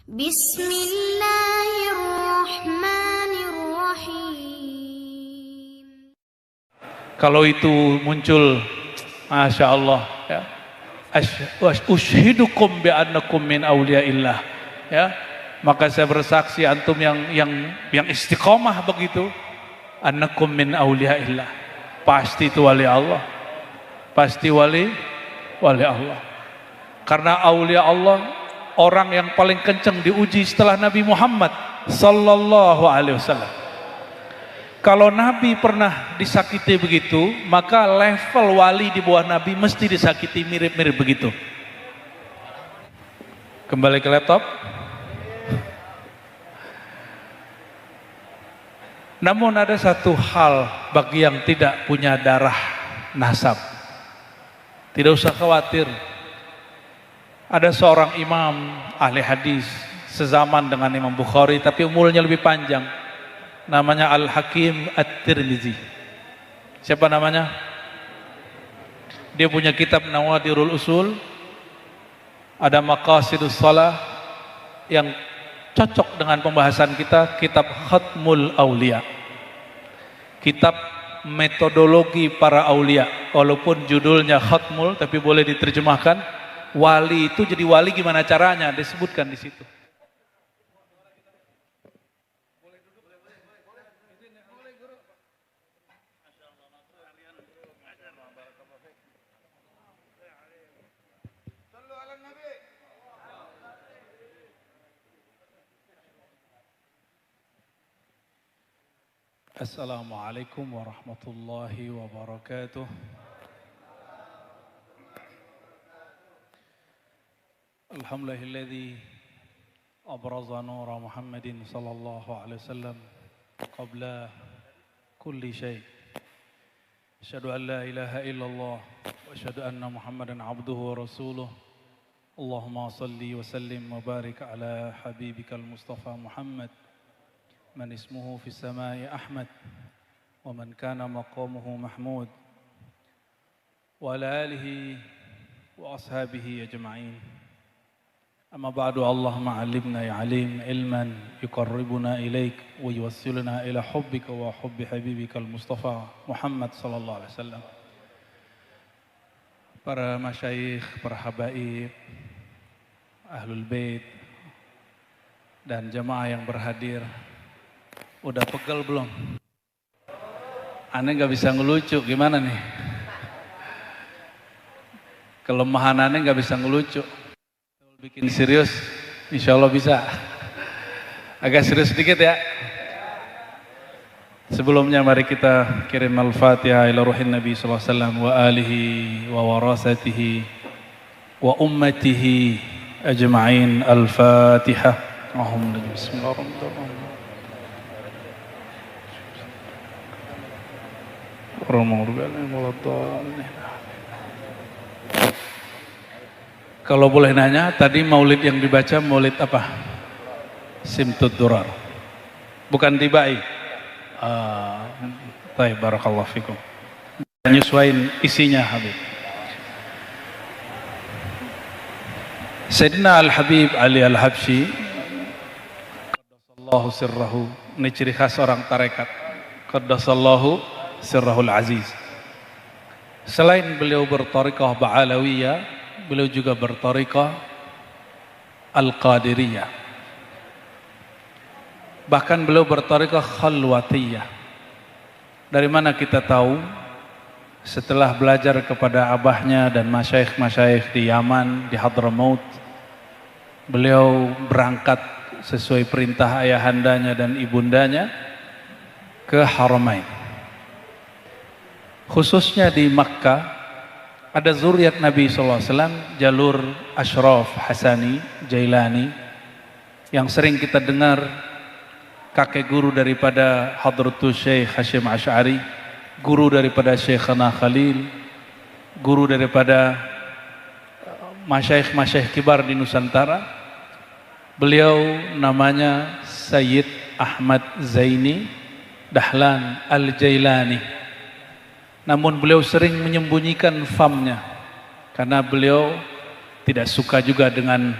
Bismillahirrahmanirrahim. Kalau itu muncul, Masya Allah, ya. Ushidukum bi'annakum min awliyaillah, ya. Maka saya bersaksi antum yang istiqomah begitu, annakum min awliyaillah. Pasti itu wali Allah. Pasti wali Allah. Karena aulia Allah orang yang paling kencang diuji setelah Nabi Muhammad sallallahu alaihi wasallam. Kalau Nabi pernah disakiti begitu, maka level wali di bawah Nabi mesti disakiti mirip-mirip begitu. Kembali ke laptop. Namun ada satu hal bagi yang tidak punya darah nasab, tidak usah khawatir. Ada seorang imam ahli hadis sezaman dengan Imam Bukhari, tapi umurnya lebih panjang. Namanya Al-Hakim At-Tirmizi. Siapa namanya? Dia punya kitab Nawadirul Usul, ada Maqasidus Shalah yang cocok dengan pembahasan kita, kitab Khatmul Aulia, kitab metodologi para aulia. Walaupun judulnya Khatmul, tapi boleh diterjemahkan wali itu jadi wali gimana caranya, disebutkan di situ. Assalamualaikum warahmatullahi wabarakatuh. Alhamdulillahilladzi abraza nura Muhammadin sallallahu alaihi wasallam qabla kulli syai'. Asyhadu an la ilaha illallah wa asyhadu anna Muhammadan abduhu wa rasuluh. Allahumma salli wa sallim wa barik ala habibikal Mustafa Muhammad man ismuhu fi samai Ahmad wa man kana maqamuhu mahmud wa ala alihi wa ashabihi ajma'in. Amma ba'du, Allahumma 'allimna ya 'alim ilman yuqarribuna ilaik wa yuwassiluna ila hubbika wa hubbi habibikal Mustafa Muhammad sallallahu alaihi wasallam. Para masyayikh, para habaib, ahlul bait dan jamaah yang berhadir, udah pegel belum? Aneh gak bisa ngelucu, gimana nih? Kelemahan aneh gak bisa ngelucu. Bikin serius, insya Allah bisa. Agak serius sedikit ya. Sebelumnya mari kita kirim al-Fatihah ila ruhin Nabi sallallahu alaihi wasallam wa alihi wa warasatihi wa ummatihi ajma'in. Al-Fatihah. Bismillahirrahmanirrahim. Kalau boleh nanya, tadi maulid yang dibaca maulid apa? Simtud Durar, bukan Tibai. Baik, barakallahu fikum. Nyesuaiin isinya Habib. Sayyidina Al-Habib Ali Al-Habsyi qaddasallahu sirrahu, ini ciri khas orang tarekat. Qaddasallahu sirrahul aziz. Selain beliau bertariqah Ba'alawiyah, beliau juga bertariqah Al-Qadiriyah. Bahkan beliau bertariqah Khalwatiyah. Dari mana kita tahu? Setelah belajar kepada abahnya dan masyayikh-masyayikh di Yaman, di Hadramaut, beliau berangkat sesuai perintah ayahandanya dan ibundanya ke Haramain. Khususnya di Makkah ada zuriat Nabi SAW, jalur Ashraf Hasani Jailani, yang sering kita dengar kakek guru daripada Hadratus Syekh Hashim Asy'ari, guru daripada Syekhana Khalil, guru daripada masyayikh-masyayikh kibar di Nusantara. Beliau namanya Sayyid Ahmad Zaini Dahlan Al-Jailani. Namun beliau sering menyembunyikan famnya karena beliau tidak suka juga dengan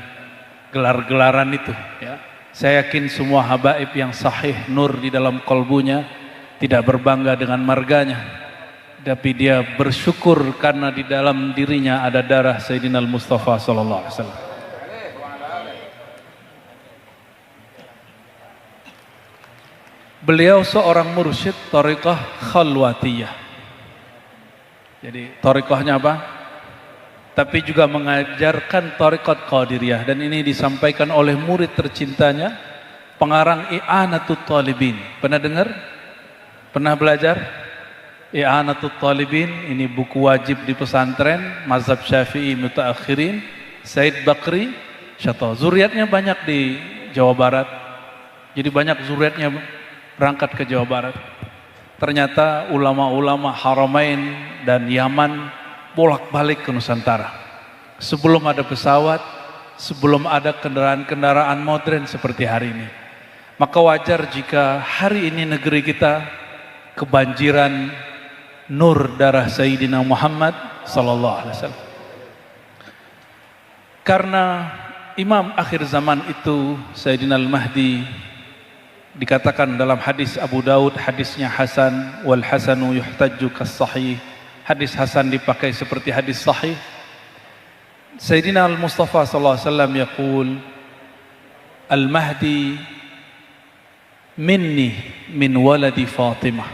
gelar-gelaran itu, ya. Saya yakin semua habaib yang sahih nur di dalam kolbunya tidak berbangga dengan marganya, tapi dia bersyukur karena di dalam dirinya ada darah Sayyidina Al-Mustafa sallallahu alaihi wasallam. Beliau seorang mursyid thariqah khalwatiyah. Jadi thariqahnya apa? Tapi juga mengajarkan thariqat qadiriyah, dan ini disampaikan oleh murid tercintanya, pengarang I'anatut Talibin. Pernah dengar? Pernah belajar? I'anatut Talibin, ini buku wajib di pesantren mazhab Syafi'i mutaakhirin, Said Bakri Syata. Zuriatnya banyak di Jawa Barat. Jadi banyak zuriatnya berangkat ke Jawa Barat. Ternyata ulama-ulama Haramain dan Yaman bolak-balik ke Nusantara. Sebelum ada pesawat, sebelum ada kendaraan-kendaraan modern seperti hari ini. Maka wajar jika hari ini negeri kita kebanjiran nur darah Sayyidina Muhammad sallallahu alaihi wasallam. Karena imam akhir zaman itu Sayyidina Al-Mahdi, dikatakan dalam hadis Abu Daud, hadisnya Hasan, wal hasanu yuhtajju kas sahih. Hadis Hasan dipakai seperti hadis sahih. Sayyidina Al-Mustafa sallallahu alaihi wasallam yaqul, Al-Mahdi minni min waladi Fatimah.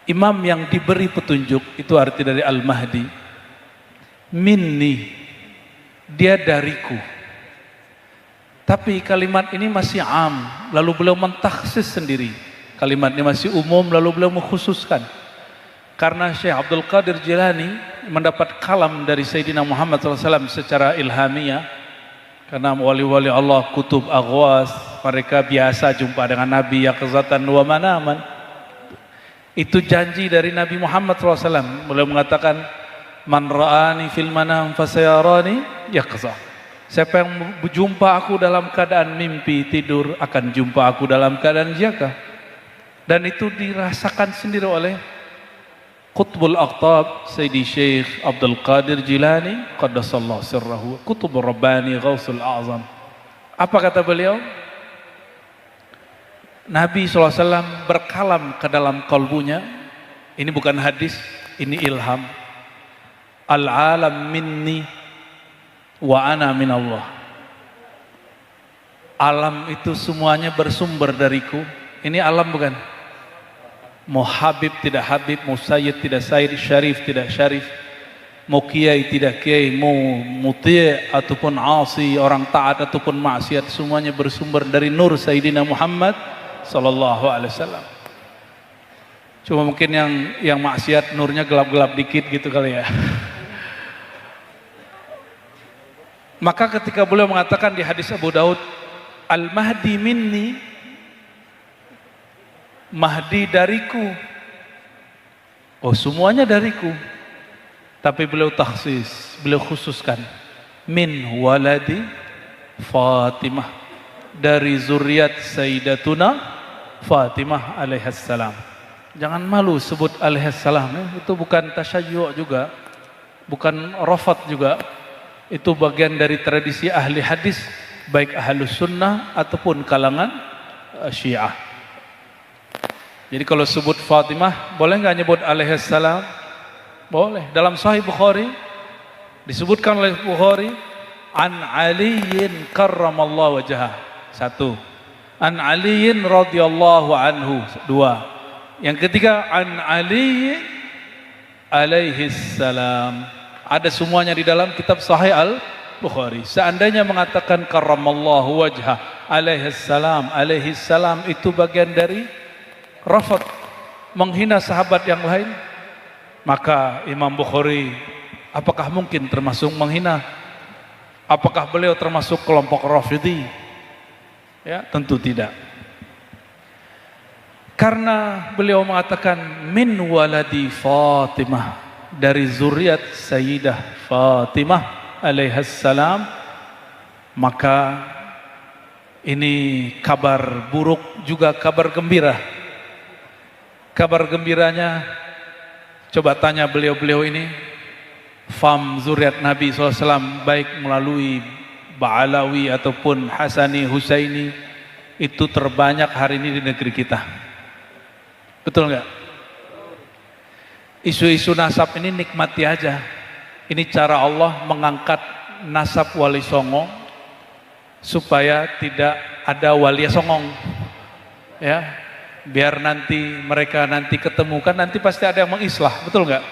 Imam yang diberi petunjuk, itu arti dari Al-Mahdi. Minni, dia dariku. Tapi kalimat ini masih am, lalu beliau mentakhsis sendiri. Kalimat ini masih umum, lalu beliau mengkhususkan. Karena Syekh Abdul Qadir Jilani mendapat kalam dari Sayyidina Muhammad SAW secara ilhamiah. Karena wali-wali Allah, kutub aghwas, mereka biasa jumpa dengan Nabi yaqzatan wa manaman. Itu janji dari Nabi Muhammad SAW. Beliau mengatakan, man ra'ani fil manam fasayarani yaqzah. Siapa yang berjumpa aku dalam keadaan mimpi tidur akan jumpa aku dalam keadaan jaga. Dan itu dirasakan sendiri oleh Qutbul Aqtab Sayyidi Syekh Abdul Qadir Jilani qaddasallahu sirrahu, Qutbur Rabbani Ghausul A'zam. Apa kata beliau? Nabi SAW berkalam ke dalam kalbunya. Ini bukan hadis, ini ilham. Al-alam minni wa ana min Allah. Alam itu semuanya bersumber dariku. Ini alam bukan? Mau Habib tidak Habib, mau Sayyid tidak Sayyid, Syarif tidak Syarif, mau Kiai tidak Kiai, mau muti' ataupun asi, orang taat ataupun maksiat, semuanya bersumber dari nur Sayyidina Muhammad sallallahu alaihi wasallam. Cuma mungkin yang maksiat nurnya gelap-gelap dikit gitu kali ya. Maka ketika beliau mengatakan di hadis Abu Daud, Al-Mahdi minni, Mahdi dariku. Oh, semuanya dariku. Tapi beliau takhsis, beliau khususkan min waladi Fatimah, dari zuriat Sayyidatuna Fatimah alaihassalam. Jangan malu sebut alaihassalam ya. Itu bukan tasyayyu' juga, bukan rafat juga. Itu bagian dari tradisi ahli hadis, baik ahlus sunnah ataupun kalangan Syiah. Jadi kalau sebut Fatimah, boleh nggak nyebut alaihassalam? Boleh. Dalam Sahih Bukhari disebutkan oleh Bukhari, an Aliyin karramallahu wajhah. Satu. An Aliyin radhiyallahu anhu. Dua. Yang ketiga, an Ali alaihissalam. Ada semuanya di dalam kitab Sahih Al-Bukhari. Seandainya mengatakan karramallahu wajhah, alaihissalam itu bagian dari rafat, menghina sahabat yang lain, maka Imam Bukhari apakah mungkin termasuk menghina? Apakah beliau termasuk kelompok Rafidhi? Ya, tentu tidak. Karena beliau mengatakan min waladi Fatimah, dari zuriat Sayyidah Fatimah alaihassalam, maka ini kabar buruk juga kabar gembira. Kabar gembiranya, coba tanya beliau-beliau ini, fam zuriat Nabi SAW baik melalui Ba'alawi ataupun Hasani, Husaini itu terbanyak hari ini di negeri kita. Betul nggak? Isu-isu nasab ini nikmati aja. Ini cara Allah mengangkat nasab Wali Songo supaya tidak ada Wali Songong. Ya, biar nanti mereka nanti ketemu, kan nanti pasti ada yang mengislah, betul nggak?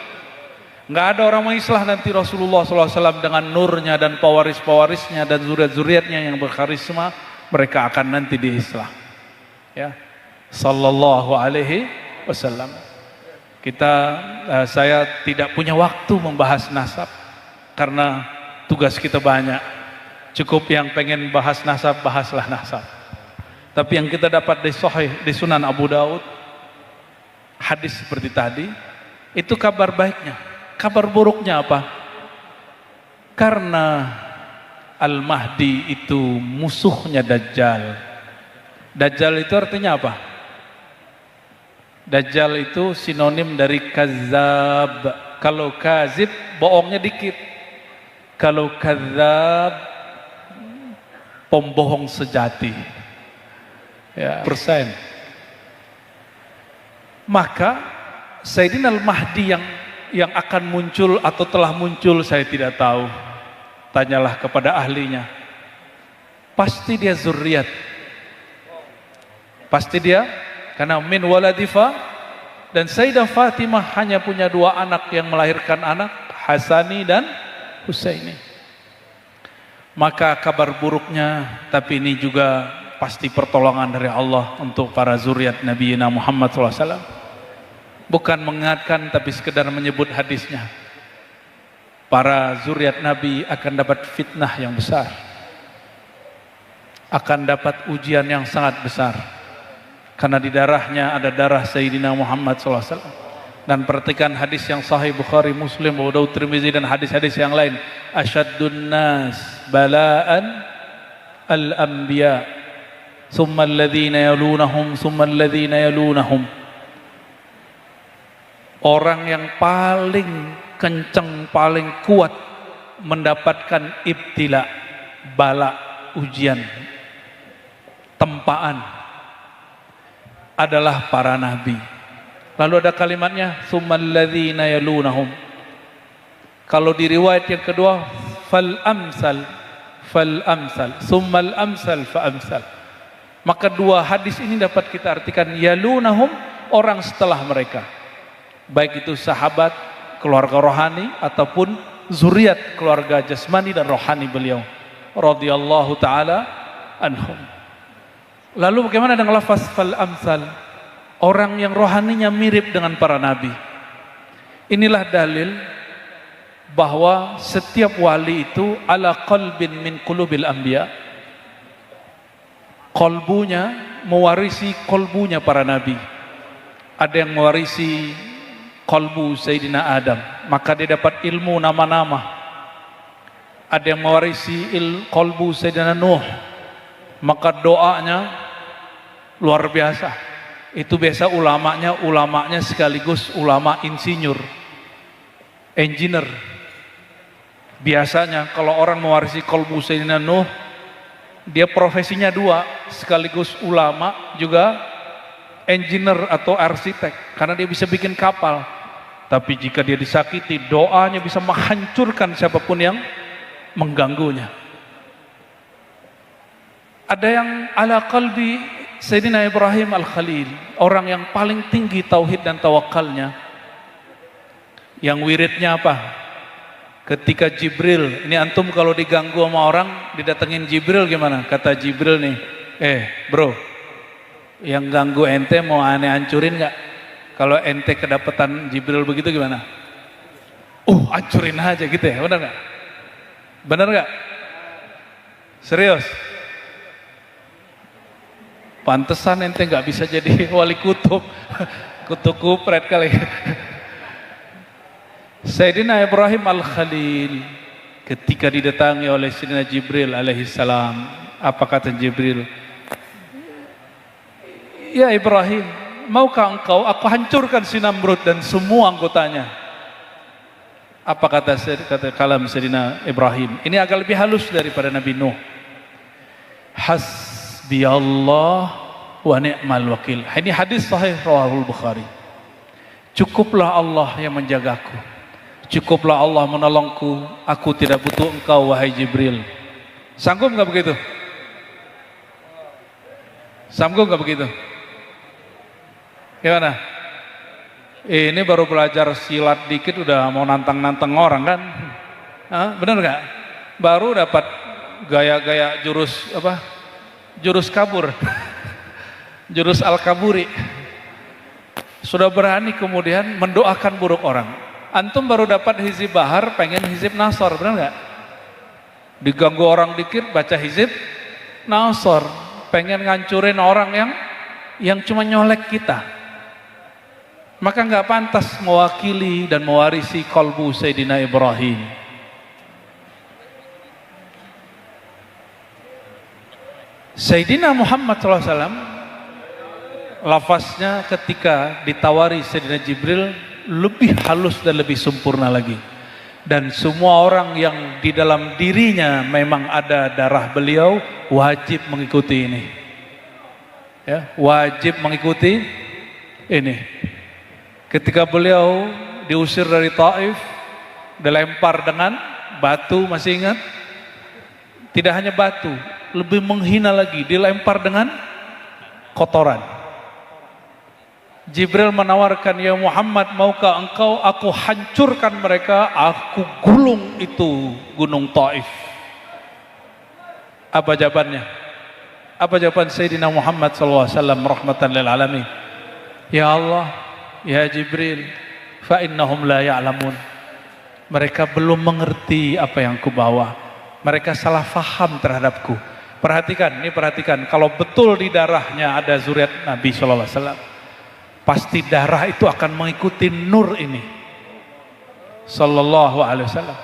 Nggak ada orang mengislah nanti Rasulullah SAW dengan nurnya dan pewaris-pewarisnya dan zuriat-zuriatnya yang berkarisma, mereka akan nanti diislah. Ya, Sallallahu Alaihi Wasallam. Saya tidak punya waktu membahas nasab karena tugas kita banyak. Cukup yang pengen bahas nasab, bahaslah nasab. Tapi yang kita dapat di Sahih, di Sunan Abu Daud, hadis seperti tadi, itu kabar baiknya. Kabar buruknya apa? Karena Al-Mahdi itu musuhnya Dajjal. Dajjal itu artinya apa? Dajjal itu sinonim dari kazab. Kalau kazib, bohongnya dikit. Kalau kazab, pembohong sejati. Ya, persen. Maka Sayyidina Al-Mahdi yang akan muncul atau telah muncul saya tidak tahu. Tanyalah kepada ahlinya. Pasti dia zuriat. Pasti dia, karena min waladifa, dan Sayyidah Fatimah hanya punya 2 anak yang melahirkan anak, Hasani dan Husaini. Maka kabar buruknya, tapi ini juga pasti pertolongan dari Allah untuk para zuriat Nabi Muhammad SAW. Bukan mengingatkan, tapi sekedar menyebut hadisnya. Para zuriat Nabi akan dapat fitnah yang besar, akan dapat ujian yang sangat besar. Karena di darahnya ada darah Sayyidina Muhammad SAW. Dan perhatikan hadis yang sahih Bukhari, Muslim, Abu Daud, Tirmizi dan hadis-hadis yang lain. Asyaddun nas bala'an al-anbiya, summa alladhina yalunahum, summa alladhina yalunahum. Orang yang paling kencang, paling kuat mendapatkan ibtila, bala, ujian, tempaan adalah para nabi. Lalu ada kalimatnya summal ladzina yalunahum. Kalau di riwayat yang kedua fal amsal summal amsal fa amsal. Maka 2 hadis ini dapat kita artikan yalunahum, orang setelah mereka, baik itu sahabat, keluarga rohani ataupun zuriat keluarga jasmani dan rohani beliau radhiyallahu taala anhum. Lalu bagaimana dengan lafaz fal amsal? Orang yang rohaninya mirip dengan para nabi. Inilah dalil bahwa setiap wali itu ala qalbin min qulubil anbiya. Kolbunya mewarisi kolbunya para nabi. Ada yang mewarisi kolbu Sayyidina Adam, maka dia dapat ilmu nama-nama. Ada yang mewarisi kolbu Sayyidina Nuh, maka doanya luar biasa. Itu biasa ulamanya sekaligus ulama insinyur, engineer. Biasanya kalau orang mewarisi kolbu Sayyidina Nuh, dia profesinya 2, sekaligus ulama juga engineer atau arsitek, karena dia bisa bikin kapal. Tapi jika dia disakiti, doanya bisa menghancurkan siapapun yang mengganggunya. Ada yang ala qalbi Sayyidina Ibrahim Al-Khalil, orang yang paling tinggi tauhid dan tawakalnya. Yang wiridnya apa? Ketika Jibril, ini antum kalau diganggu sama orang, didatengin Jibril gimana? Kata Jibril nih, bro, yang ganggu ente mau aneh hancurin gak? Kalau ente kedapatan Jibril begitu gimana? Hancurin aja gitu ya, benar gak? Benar gak? Serius? Pantesan ente gak bisa jadi wali kutub. Kutub kupret kali. Sayyidina Ibrahim Al-Khalil ketika didatangi oleh Sayyidina Jibril alaihissalam, apa kata Jibril? Ya Ibrahim, maukah engkau aku hancurkan si Namrud dan semua anggotanya? Apa kata kalam Sayyidina Ibrahim? Ini agak lebih halus daripada Nabi Nuh. Hasbiyallah wa ni'mal wakil. Ini hadis sahih rawahul Bukhari. Cukuplah Allah yang menjagaku. Cukuplah Allah menolongku. Aku tidak butuh engkau wahai Jibril. Sanggup nggak begitu? Sanggup nggak begitu? Gimana? Ini baru belajar silat dikit udah mau nantang-nantang orang kan? Bener nggak? Baru dapat gaya-gaya jurus apa? Jurus kabur, jurus al-kaburi. Sudah berani kemudian mendoakan buruk orang. Antum baru dapat hizib bahar, pengen hizib nasor, bener nggak? Diganggu orang dikit baca hizib nasor, pengen ngancurin orang yang cuma nyolek kita. Maka nggak pantas mewakili dan mewarisi kalbu Sayyidina Ibrahim. Sayyidina Muhammad SAW, lafaznya ketika ditawari Sayyidina Jibril lebih halus dan lebih sempurna lagi. Dan semua orang yang di dalam dirinya memang ada darah beliau wajib mengikuti ini. Ya, wajib mengikuti ini. Ketika beliau diusir dari Taif, dilempar dengan batu, masih ingat? Tidak hanya batu, lebih menghina lagi, dilempar dengan kotoran. Jibril menawarkan, ya Muhammad, maukah engkau aku hancurkan mereka, aku gulung itu gunung Taif. Apa jawabannya? Apa jawaban Sayyidina Muhammad SAW rahmatan lil alamin? Ya Allah, ya Jibril, fa innahum la ya'lamun. Mereka belum mengerti apa yang kubawa. Mereka salah faham terhadapku. Perhatikan, ini perhatikan. Kalau betul di darahnya ada zuriat Nabi SAW, pasti darah itu akan mengikuti nur ini. Sallallahu alaihi wasallam.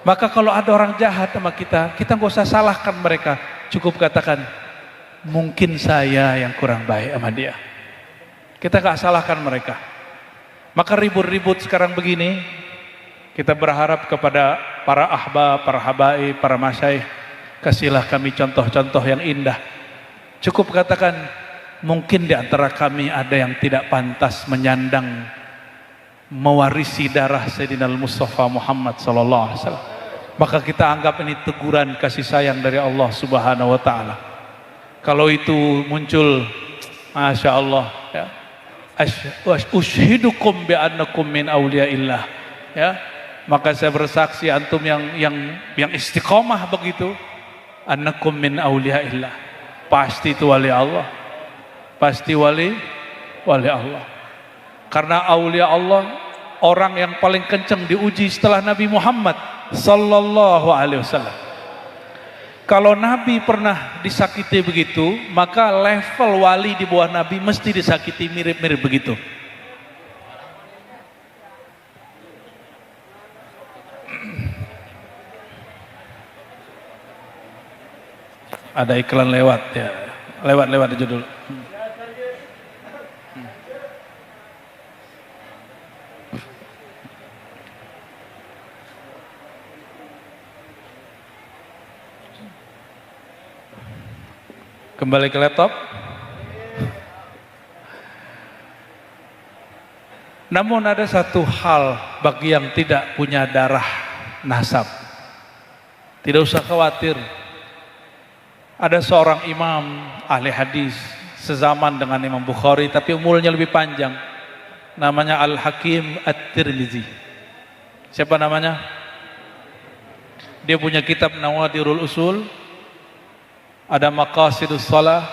Maka kalau ada orang jahat sama kita nggak usah salahkan mereka. Cukup katakan, mungkin saya yang kurang baik sama dia. Kita nggak salahkan mereka. Maka ribut-ribut sekarang begini, kita berharap kepada para ahbab, para habaib, para masyaikh, kasihlah kami contoh-contoh yang indah. Cukup katakan, mungkin di antara kami ada yang tidak pantas menyandang, mewarisi darah Sayyidina Mustafa Muhammad SAW. Maka kita anggap ini teguran kasih sayang dari Allah Subhanahu Wa Taala. Kalau itu muncul, Masya Allah, ya, ushidukum bi annakum min awliyaillah, ya, maka saya bersaksi antum yang istiqomah begitu, annakum min awliyaillah, pasti itu wali Allah, pasti wali Allah. Karena aulia Allah, orang yang paling kencang diuji setelah Nabi Muhammad sallallahu alaihi wasallam. Kalau Nabi pernah disakiti begitu, maka level wali di bawah Nabi mesti disakiti mirip-mirip begitu. Ada iklan lewat ya, lewat aja dulu. Kembali ke laptop. Namun ada satu hal bagi yang tidak punya darah nasab, tidak usah khawatir. Ada seorang imam ahli hadis sezaman dengan Imam Bukhari, tapi umurnya lebih panjang. Namanya Al-Hakim At-Tirmizi. Siapa namanya? Dia punya kitab Nawadirul Usul, ada Maqasidus Shalah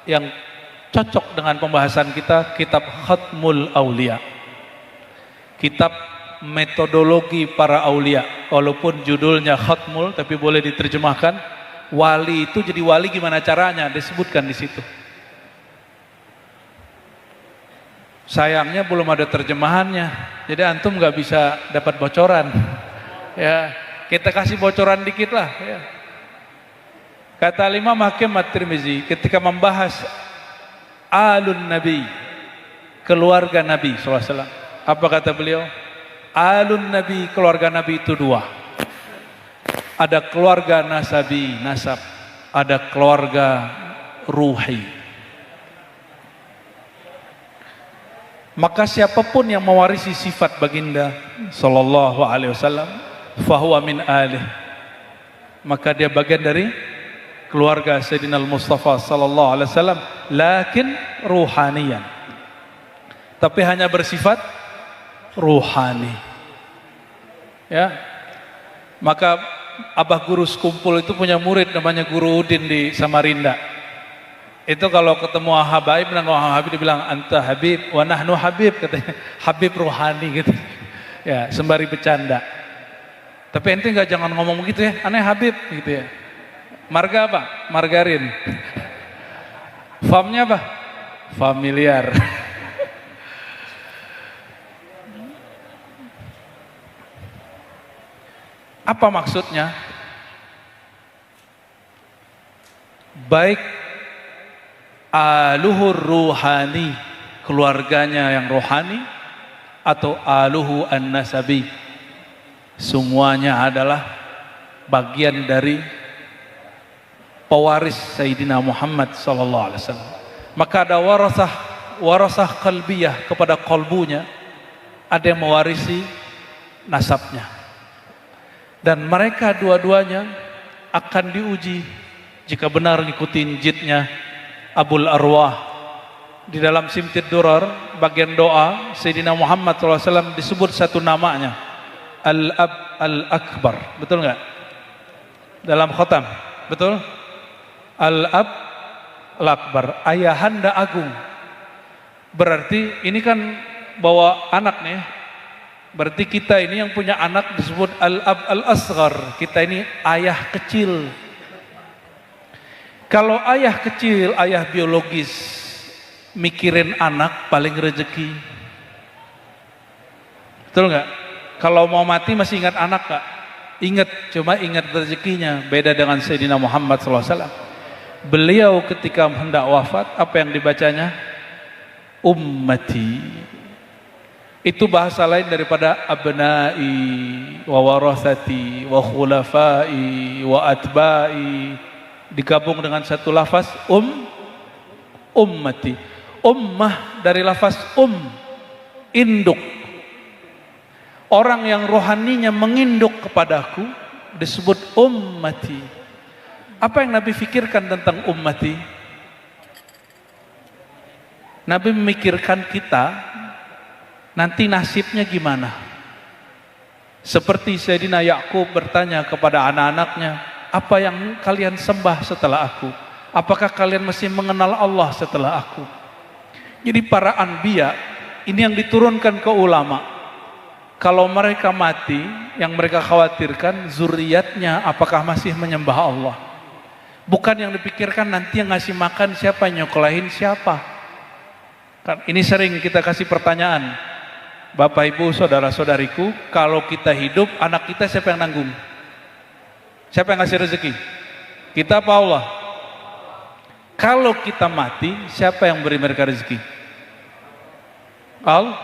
yang cocok dengan pembahasan kita, kitab Khatmul Aulia, kitab metodologi para aulia. Walaupun judulnya Khatmul, tapi boleh diterjemahkan wali itu jadi wali gimana caranya, disebutkan di situ. Sayangnya belum ada terjemahannya, jadi antum nggak bisa dapat bocoran. Ya, kita kasih bocoran dikit lah. Ya. Kata Imam Hakim At-Tirmizi ketika membahas alun Nabi, keluarga Nabi SAW, apa kata beliau? Alun Nabi, keluarga Nabi itu dua. Ada keluarga nasabi, nasab. Ada keluarga ruhi. Maka siapapun yang mewarisi sifat baginda sallallahu alaihi wasallam, fahuwa min alih. Maka dia bagian dari keluarga Sayyidina Al-Mustafa sallallahu alaihi wasallam, lakin ruhaniyan. Tapi hanya bersifat ruhani. Ya. Maka Abah Guru Sekumpul itu punya murid namanya Guru Udin di Samarinda. Itu kalau ketemu Habib, Habib dibilang anta Habib wa nahnu Habib, katanya. Habib ruhani gitu. Ya, sembari bercanda. Tapi ente enggak jangan ngomong begitu ya, aneh Habib gitu ya. Marga apa? Margarin. Famnya apa? Familiar. Apa maksudnya? Baik aluhur ruhani, keluarganya yang rohani, atau aluhu an-nasabi, semuanya adalah bagian dari pewaris Sayyidina Muhammad sallallahu alaihi wasallam. Maka ada warasah qalbiyah, kepada kolbunya ada yang mewarisi nasabnya. Dan mereka dua-duanya akan diuji jika benar ngikutin jidnya Abul Arwah. Di dalam Simtid Durar, bagian doa Sayyidina Muhammad SAW disebut satu namanya, Al-Ab Al-Akbar. Betul nggak? Dalam khotam, betul? Al-Ab Al-Akbar, ayahanda agung. Berarti ini kan bawa anak nih. Berarti kita ini yang punya anak disebut Al-Ab Al-Asghar. Kita ini ayah kecil. Kalau ayah kecil, ayah biologis, mikirin anak paling rezeki. Betul nggak? Kalau mau mati masih ingat anak nggak? Ingat, cuma ingat rezekinya. Beda dengan Sayyidina Muhammad SAW. Beliau ketika hendak wafat, apa yang dibacanya? Ummati. Itu bahasa lain daripada abnai, wa warasati, wa khulafai, wa atba'i. Digabung dengan satu lafaz, ummati. Ummah dari lafaz induk. Orang yang rohaninya menginduk kepadaku disebut ummati. Apa yang Nabi fikirkan tentang ummati? Nabi memikirkan kita nanti nasibnya gimana? Seperti Sayyidina Yakub bertanya kepada anak-anaknya, apa yang kalian sembah setelah aku? Apakah kalian masih mengenal Allah setelah aku? Jadi para anbiya ini yang diturunkan ke ulama. Kalau mereka mati, yang mereka khawatirkan zuriatnya apakah masih menyembah Allah. Bukan yang dipikirkan nanti yang ngasih makan siapa, yang nyokolahin siapa. Kan ini sering kita kasih pertanyaan. Bapak Ibu, saudara-saudariku, kalau kita hidup, anak kita siapa yang nanggung? Siapa yang ngasih rezeki? Kita apa Allah? Kalau kita mati, siapa yang beri mereka rezeki? Allah.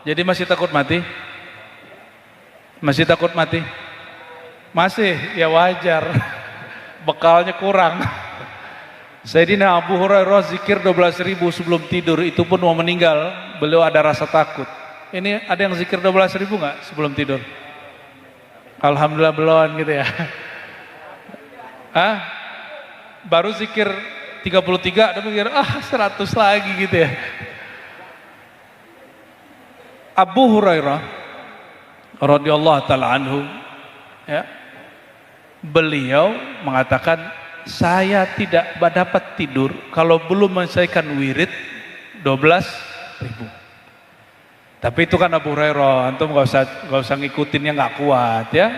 Jadi masih takut mati? Masih takut mati? Masih, ya wajar. Bekalnya kurang. Sayyidina Abu Hurairah zikir 12.000 sebelum tidur, itu pun mau meninggal, beliau ada rasa takut. Ini ada yang zikir 12.000 nggak sebelum tidur? Alhamdulillah belum gitu ya. Hah? Baru zikir 33, udah mikir 100 lagi gitu ya. Abu Hurairah radhiyallahu taala anhu, ya, beliau mengatakan, saya tidak dapat tidur kalau belum menyelesaikan wirid 12.000. Tapi itu kan Abu Hurairah, antum gak usah ngikutinnya, nggak kuat ya.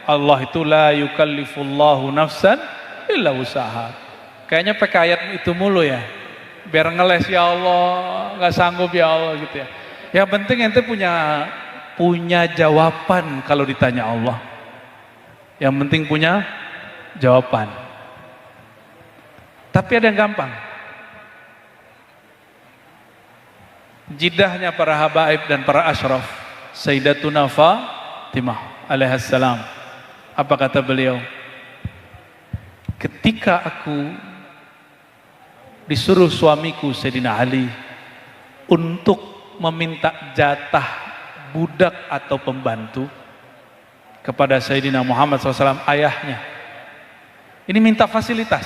Allah itu la yukallifullahu nafsan illa usaha. Kayaknya pakai ayat itu mulu ya, biar ngeles ya Allah, nggak sanggup ya Allah gitu ya. Yang penting ente punya jawaban kalau ditanya Allah. Yang penting punya jawaban. Tapi ada yang gampang. Jidahnya para habaib dan para asyraf Sayyidatuna Fatimah alaihissalam. Apa kata beliau? Ketika aku disuruh suamiku Sayyidina Ali untuk meminta jatah budak atau pembantu kepada Sayyidina Muhammad SAW, ayahnya. Ini minta fasilitas.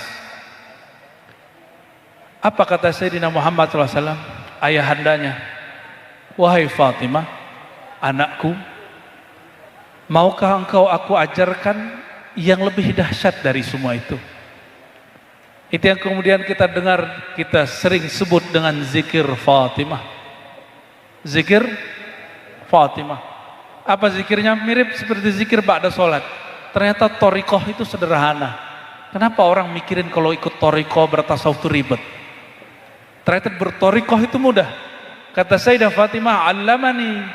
Apa kata Sayyidina Muhammad SAW? Ayahandanya, wahai Fatimah, anakku, maukah engkau aku ajarkan yang lebih dahsyat dari semua itu? Itu yang kemudian kita dengar, kita sering sebut dengan zikir Fatimah. Zikir Fatimah. Apa zikirnya? Mirip seperti zikir ba'da sholat. Ternyata thariqah itu sederhana. Kenapa orang mikirin kalau ikut thariqah bertasawuf itu ribet? Ternyata berthariqah itu mudah. Kata Sayyidah Fatimah, allamani,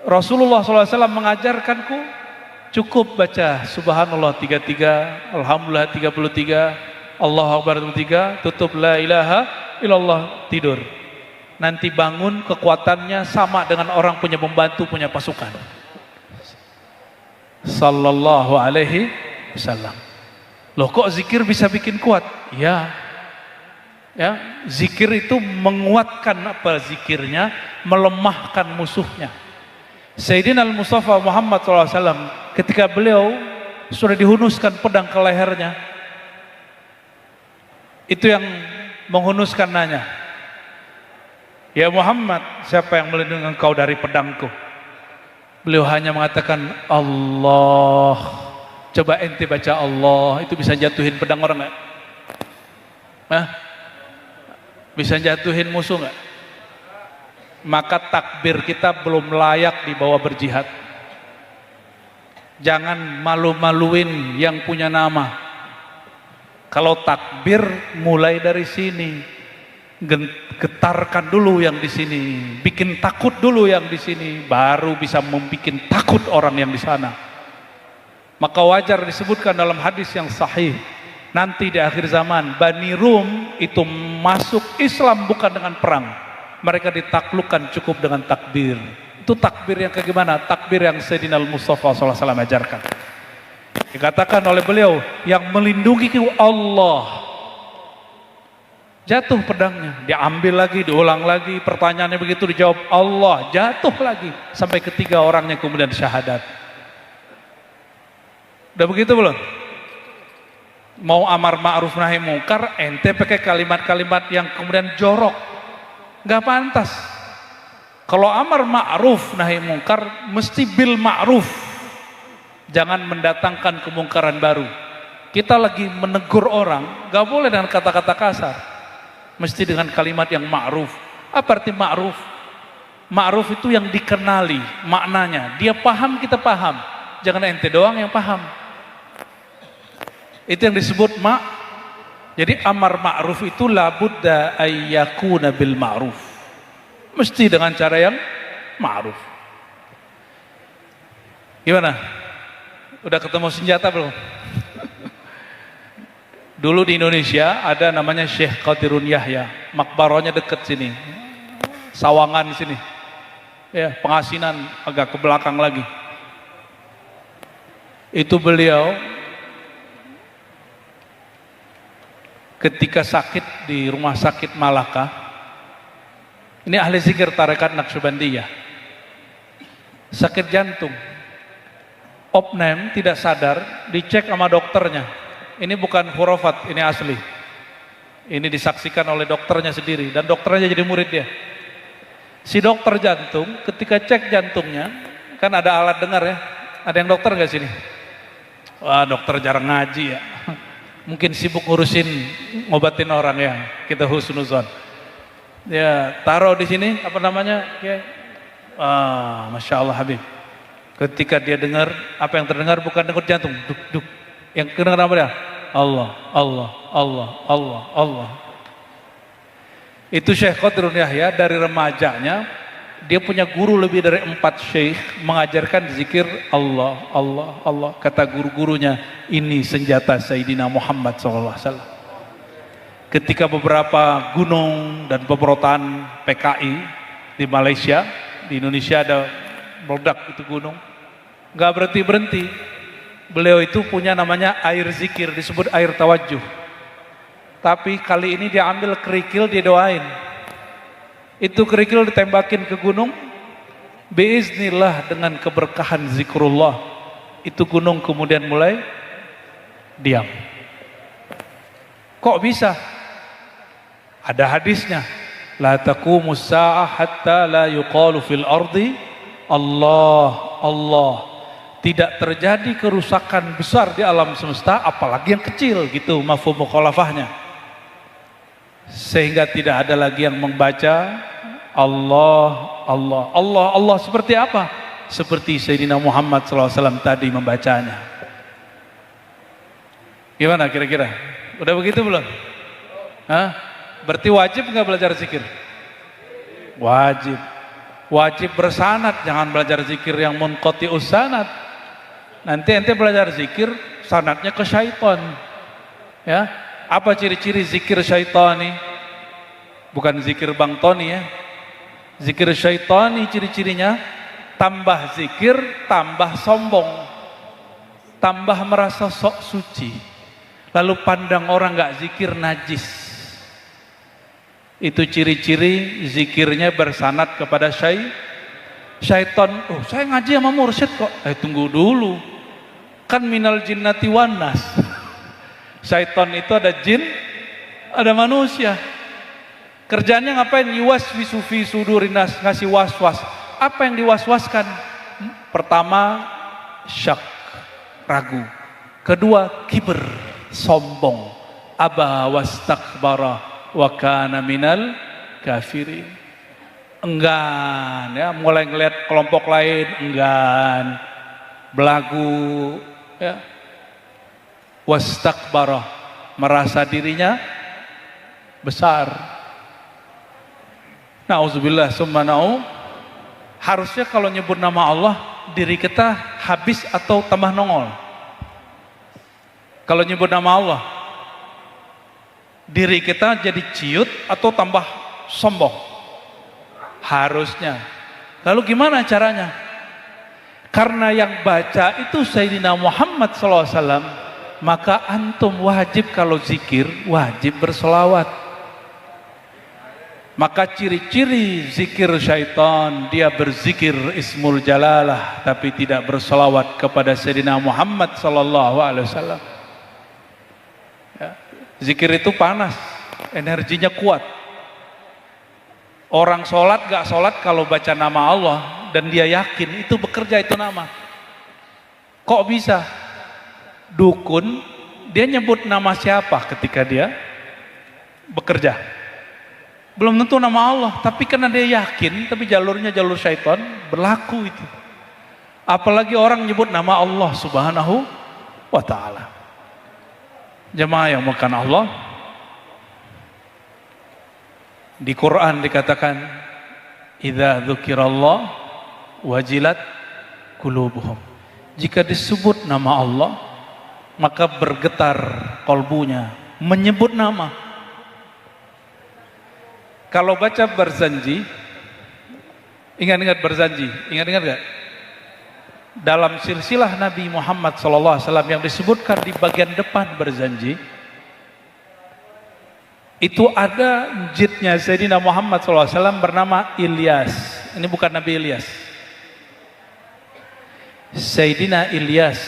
Rasulullah SAW mengajarkanku, cukup baca subhanallah 33, alhamdulillah 33, Allahu Akbar 33, tutup la ilaha illallah, tidur. Nanti bangun kekuatannya sama dengan orang punya pembantu, punya pasukan. Sallallahu alaihi wasallam. Loh, kok zikir bisa bikin kuat? Ya, zikir itu menguatkan apa zikirnya, melemahkan musuhnya. Sayyidina Al-Mustafa Muhammad SAW ketika beliau sudah dihunuskan pedang ke lehernya, itu yang menghunuskan nanya, ya Muhammad, siapa yang melindungi engkau dari pedangku? Beliau hanya mengatakan Allah. Coba ente baca Allah, itu bisa jatuhin pedang orang nggak? Bisa jatuhin musuh nggak? Maka takbir kita belum layak dibawa berjihad. Jangan malu-maluin yang punya nama. Kalau takbir mulai dari sini, getarkan dulu yang di sini, bikin takut dulu yang di sini, baru bisa membuat takut orang yang di sana. Maka wajar disebutkan dalam hadis yang sahih, nanti di akhir zaman Bani Rum itu masuk Islam bukan dengan perang, mereka ditaklukkan cukup dengan takbir. Itu takbir yang bagaimana? Takbir yang Sayyidina Al-Mustafa SAW ajarkan. Dikatakan oleh beliau, yang melindungi Allah. Jatuh pedangnya, diambil lagi, diulang lagi, pertanyaannya begitu dijawab Allah, jatuh lagi, sampai ketiga orangnya kemudian syahadat. Udah begitu belum? Mau amar ma'ruf nahi mungkar, ente pakai kalimat-kalimat yang kemudian jorok, nggak pantas. Kalau amar ma'ruf nahi mungkar, mesti bil ma'ruf, jangan mendatangkan kemungkaran baru. Kita lagi menegur orang, nggak boleh dengan kata-kata kasar, mesti dengan kalimat yang ma'ruf. Apa arti ma'ruf? Ma'ruf itu yang dikenali maknanya, dia paham, kita paham, jangan ente doang yang paham. Itu yang disebut Jadi amar ma'ruf itu labudda ayyakuna bil ma'ruf, mesti dengan cara yang ma'ruf. Gimana? Udah ketemu senjata belum? Dulu di Indonesia ada namanya Syekh Qadirun Yahya, makbarahnya deket sini, Sawangan sini, ya, Pengasinan agak ke belakang lagi. Itu beliau ketika sakit di rumah sakit Malaka, ini ahli zikir tarekat Naqsyabandiyah, sakit jantung, opname, tidak sadar, dicek sama dokternya, ini bukan khurafat, ini asli, ini disaksikan oleh dokternya sendiri, dan dokternya jadi murid dia. Si dokter jantung ketika cek jantungnya, kan ada alat dengar ya, ada yang dokter gak sini? Wah, dokter jarang ngaji ya, mungkin sibuk ngurusin ngobatin orang ya, kita husnuzon. Ya, taruh di sini apa namanya? Ya. Masya Allah Habib. Ketika dia dengar, apa yang terdengar bukan denyut jantung, duk duk. Yang kedengar apa dia? Allah, Allah, Allah, Allah, Allah. Itu Syekh Qadirun Yahya dari remajanya, dia punya guru lebih dari 4 syekh mengajarkan zikir Allah, Allah, Allah. Kata guru-gurunya, ini senjata Sayyidina Muhammad SAW. Ketika beberapa gunung dan pemberontakan PKI di Malaysia Di Indonesia ada meledak itu gunung, nggak berhenti-berhenti. Beliau itu punya namanya air zikir, disebut air tawajuh. Tapi kali ini dia ambil kerikil, dia doain. Itu kerikil ditembakin ke gunung, biiznillah dengan keberkahan zikrullah, itu gunung kemudian mulai diam. Kok bisa? Ada hadisnya, la taqumus sa'ah hatta la yuqalu fil ardi Allah Allah. Tidak terjadi kerusakan besar di alam semesta, apalagi yang kecil gitu mafhum mukhalafahnya. Sehingga tidak ada lagi yang membaca Allah Allah Allah Allah seperti apa? Seperti Sayyidina Muhammad SAW tadi membacanya. Gimana kira-kira? Udah begitu belum? Hah? Berarti wajib nggak belajar zikir? Wajib. Wajib bersanad, jangan belajar zikir yang munqati'us sanad. Nanti ente belajar zikir sanadnya ke syaitan. Ya, apa ciri-ciri zikir syaitani? Bukan zikir Bang Tony ya. Zikir syaitani ciri-cirinya tambah zikir, tambah sombong, tambah merasa sok suci. Lalu pandang orang nggak zikir najis. Itu ciri-ciri zikirnya bersanad kepada syaitan. Oh, saya ngaji sama mursyid kok. Tunggu dulu. Kan minal jinnati wan nas. Syaitan itu ada jin, ada manusia. Kerjanya ngapain? Yuwaswisu fi sudurin nas, ngasih was-was. Apa yang diwaswaskan? Pertama, syak, ragu. Kedua, kibr, sombong. Aba wastakbara wa kana minal kafirin. Enggan ya, mulai ngelihat kelompok lain, enggan, belagu ya. Wastakbara, merasa dirinya besar. Nauzubillah summa na'u. Harusnya kalau nyebut nama Allah, diri kita habis atau tambah nongol. Kalau nyebut nama Allah, diri kita jadi ciut atau tambah sombong. Harusnya. Lalu gimana caranya? Karena yang baca itu Sayyidina Muhammad SAW, maka antum wajib kalau zikir, wajib berselawat. Maka ciri-ciri zikir syaitan, dia berzikir ismul jalalah tapi tidak berselawat kepada Sayyidina Muhammad SAW. Ya. Zikir itu panas, energinya kuat. Orang sholat gak sholat kalau baca nama Allah dan dia yakin itu bekerja itu nama. Kok bisa? Dukun, dia nyebut nama siapa ketika dia bekerja? Belum tentu nama Allah, tapi karena dia yakin, tapi jalurnya jalur syaitan, berlaku itu. Apalagi orang nyebut nama Allah Subhanahu wa ta'ala. Jemaah yang makan Allah, di Quran dikatakan, idza dzukirallah wajilat qulubuhum. Jika disebut nama Allah, maka bergetar kolbunya, menyebut nama. Kalau baca Barzanji, ingat-ingat Barzanji, ingat-ingat gak? Dalam silsilah Nabi Muhammad SAW yang disebutkan di bagian depan Barzanji, itu ada jidnya Sayyidina Muhammad SAW bernama Ilyas. Ini bukan Nabi Ilyas. Sayyidina Ilyas,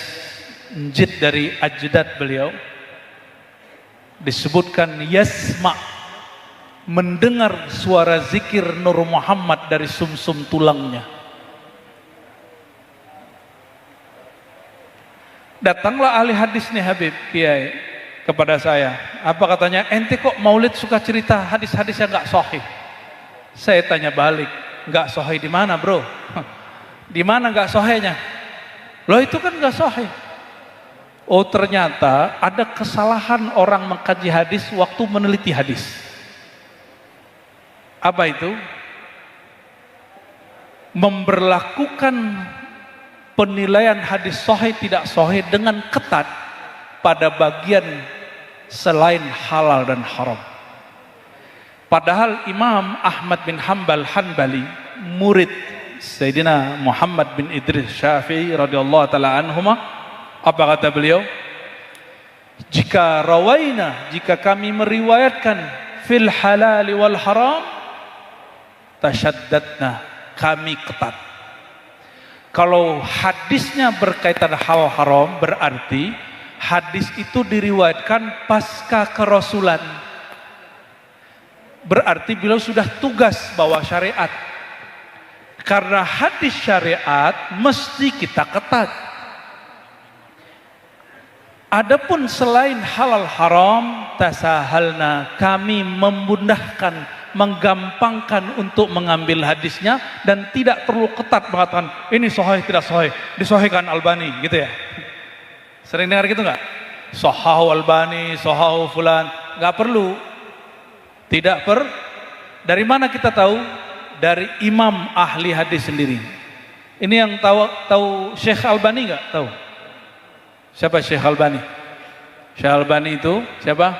jid dari ajdad beliau, disebutkan yasma, mendengar suara zikir Nur Muhammad dari sumsum tulangnya. Datanglah ahli hadis nih Habib Kiai kepada saya. Apa katanya? Ente kok maulid suka cerita hadis-hadis yang gak sahih? Saya tanya balik, gak sahih di mana bro? Di mana gak sahihnya? Loh itu kan gak sahih. Oh ternyata ada kesalahan orang mengkaji hadis waktu meneliti hadis. Apa itu? Memberlakukan penilaian hadis sahih tidak sahih dengan ketat pada bagian selain halal dan haram. Padahal Imam Ahmad bin Hanbal Hanbali, murid Sayyidina Muhammad bin Idris Syafi'i radhiyallahu taala anhuma, apa kata beliau? Jika kami meriwayatkan fil halal wal haram, tasyaddadna, kami ketat. Kalau hadisnya berkaitan hal haram, berarti hadis itu diriwayatkan pasca kerasulan. Berarti beliau sudah tugas bawa syariat. Karena hadis syariat mesti kita ketat. Adapun selain halal haram, tasahalna, kami memudahkan, menggampangkan untuk mengambil hadisnya dan tidak perlu ketat mengatakan ini sahih tidak sahih, disahihkan Albani gitu ya. Sering dengar gitu nggak? Sahahu Albani, sahahu fulan, nggak perlu. Dari mana kita tahu? Dari imam ahli hadis sendiri. Ini yang tahu Syekh Albani nggak? Tahu? Siapa Syekh Albani? Syekh Albani itu siapa?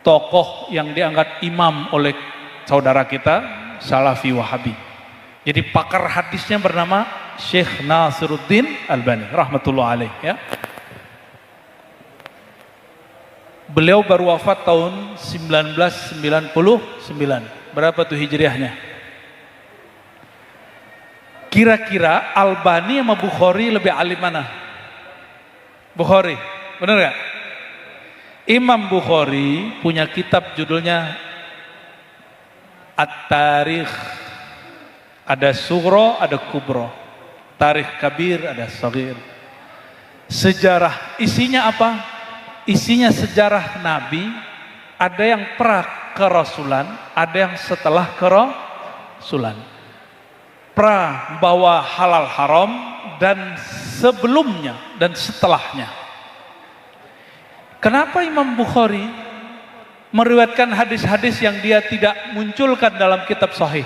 Tokoh yang diangkat imam oleh saudara kita Salafi Wahabi. Jadi pakar hadisnya bernama Syekh Nasiruddin Albani rahmatullah alaih ya. Beliau baru wafat tahun 1999. Berapa tuh hijriahnya? Kira-kira Albani sama Bukhari lebih alim mana? Bukhari, benar gak? Imam Bukhari punya kitab judulnya At-Tarikh. Ada Sugro, ada Kubro. Tarikh Kabir, ada Saghir. Sejarah, isinya apa? Isinya sejarah Nabi. Ada yang pra kerasulan, ada yang setelah kerasulan. Pra bawa halal haram dan sebelumnya dan setelahnya. Kenapa Imam Bukhari meriwayatkan hadis-hadis yang dia tidak munculkan dalam kitab sahih?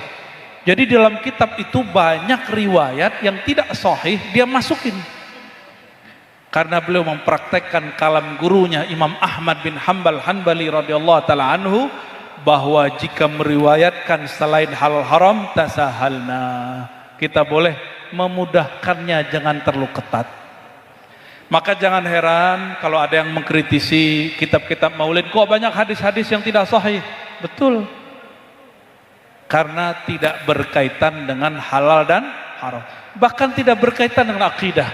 Jadi dalam kitab itu banyak riwayat yang tidak sahih dia masukin. Karena beliau mempraktekkan kalam gurunya Imam Ahmad bin Hanbali radhiyallahu taala anhu, bahwa jika meriwayatkan selain halal haram tasahalna, kita boleh memudahkannya, jangan terlalu ketat. Maka jangan heran kalau ada yang mengkritisi kitab-kitab maulid, kok banyak hadis-hadis yang tidak sahih. Betul, karena tidak berkaitan dengan halal dan haram, bahkan tidak berkaitan dengan akidah.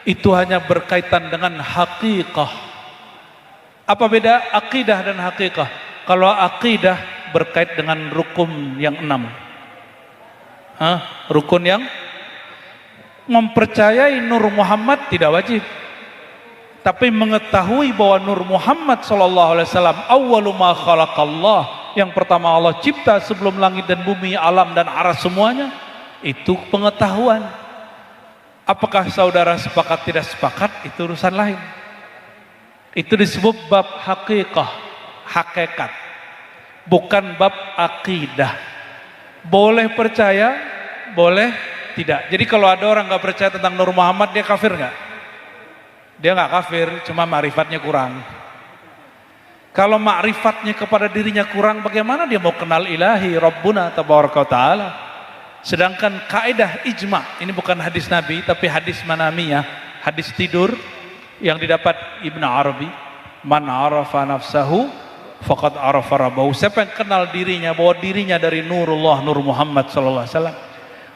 Itu hanya berkaitan dengan hakikah. Apa beda akidah dan hakikah? Kalau akidah berkait dengan rukun yang 6. Rukun yang mempercayai Nur Muhammad tidak wajib, tapi mengetahui bahwa Nur Muhammad SAW awwalu ma khalaqallah, yang pertama Allah cipta sebelum langit dan bumi, alam dan aras semuanya, itu pengetahuan. Apakah saudara sepakat tidak sepakat, itu urusan lain. Itu disebut bab hakikah, hakikat, bukan bab akidah. Boleh percaya, boleh tidak. Jadi kalau ada orang nggak percaya tentang Nur Muhammad, dia kafir nggak? Dia nggak kafir, cuma ma'rifatnya kurang. Kalau ma'rifatnya kepada dirinya kurang, bagaimana dia mau kenal ilahi Rabbuna tabaraka wa ta'ala? Sedangkan kaidah ijma, ini bukan hadis Nabi tapi hadis manamiyah, hadis tidur yang didapat Ibn Arabi, man arafa nafsahu faqad arafa rabbahu. Siapa yang kenal dirinya bahwa dirinya dari nurullah, Nur Muhammad sallallahu alaihi wasallam,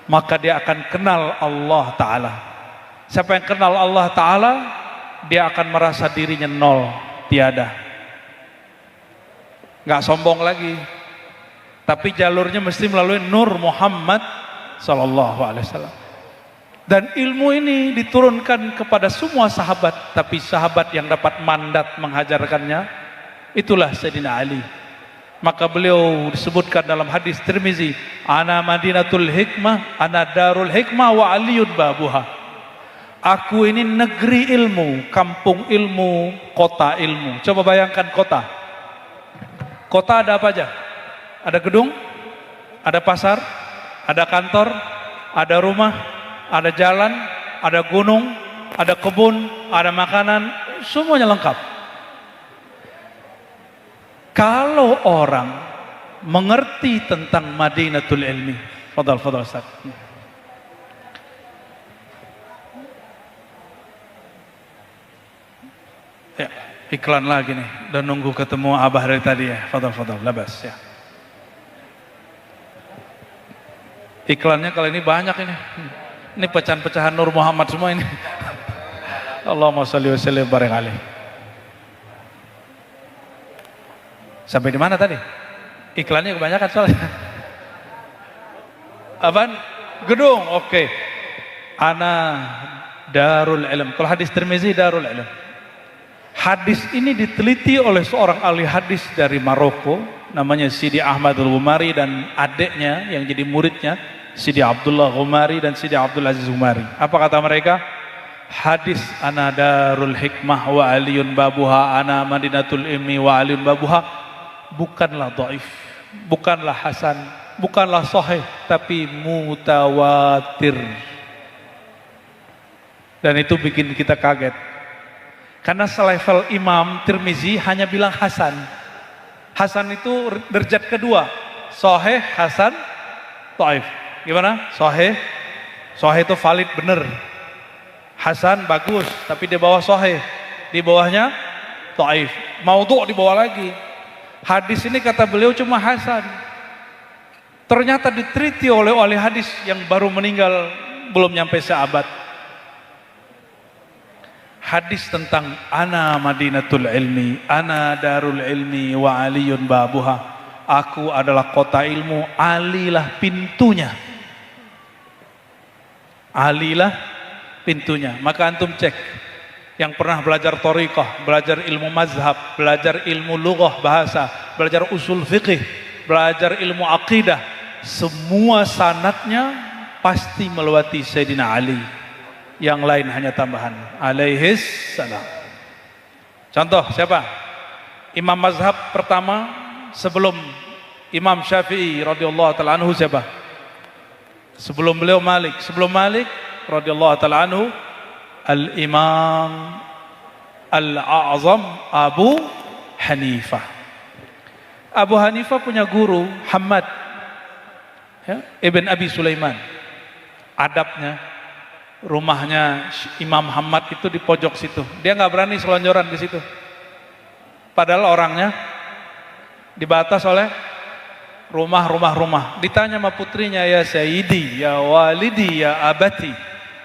maka dia akan kenal Allah Ta'ala. Siapa yang kenal Allah Ta'ala, dia akan merasa dirinya nol, tiada, nggak sombong lagi. Tapi jalurnya mesti melalui Nur Muhammad sallallahu alaihi wasallam. Dan ilmu ini diturunkan kepada semua sahabat, tapi sahabat yang dapat mandat menghajarkannya itulah Sayyidina Ali. Maka beliau disebutkan dalam hadis Tirmizi, ana madinatul hikmah, ana darul hikmah wa aliyun babuha. Aku ini negeri ilmu, kampung ilmu, kota ilmu. Coba bayangkan kota. Kota ada apa aja? Ada gedung, ada pasar, ada kantor, ada rumah, ada jalan, ada gunung, ada kebun, ada makanan, semuanya lengkap. Kalau orang mengerti tentang Madinatul Ilmi, Fadal Ustaz. Ya, iklan lagi nih. Udah nunggu ketemu Abah dari tadi ya. Fadal, labas ya. Iklannya kali ini banyak ini. Ini pecahan-pecahan Nur Muhammad semua ini. Allahumma sholli wa sallim barik alaihi. Sampai di mana tadi? Iklannya kebanyakan soalnya. Apaan? Gedung, oke. Ana Darul Ilm. Kalau hadis Tirmizi Darul Ilm. Hadis ini diteliti oleh seorang ahli hadis dari Maroko, namanya Sidi Ahmad Al-Ghumari, dan adiknya yang jadi muridnya Sidi Abdullah Ghumari dan Sidi Abdul Aziz Ghumari. Apa kata mereka? Hadis ana Darul Hikmah wa aliyun babuha, ana Madinatul Ilmi wa aliyun babuha, bukanlah dhaif, bukanlah hasan, bukanlah sahih, tapi mutawatir. Dan itu bikin kita kaget. Karena selevel Imam Tirmizi hanya bilang hasan. Hasan itu derajat kedua. Sahih, hasan, dhaif. Gimana? Sahih. Sahih itu valid, benar. Hasan bagus, tapi di bawah sahih. Di bawahnya dhaif. Maudhu' di bawah lagi. Hadis ini kata beliau cuma hasan. Ternyata diteliti oleh ahli hadis yang baru meninggal belum nyampe seabad. Hadis tentang ana Madinatul Ilmi, ana Darul Ilmi wa aliyun babuha. Aku adalah kota ilmu, alilah pintunya. Alilah pintunya. Maka antum cek yang pernah belajar thariqah, belajar ilmu mazhab, belajar ilmu lughah bahasa, belajar usul fiqih, belajar ilmu aqidah, semua sanadnya pasti melewati Sayyidina Ali. Yang lain hanya tambahan alaihis salam. Contoh siapa? Imam mazhab pertama sebelum Imam Syafi'i radhiyallahu taala anhu siapa? Sebelum beliau Malik. Sebelum Malik radhiyallahu taala anhu Al-Imam Al-A'zam Abu Hanifah. Abu Hanifah punya guru Hamad ya, Ibn Abi Sulaiman. Adabnya, rumahnya Imam Hamad itu di pojok situ. Dia nggak berani selonjoran di situ. Padahal orangnya dibatas oleh rumah. Ditanya sama putrinya, ya Sayyidi, ya Walidi, ya Abati,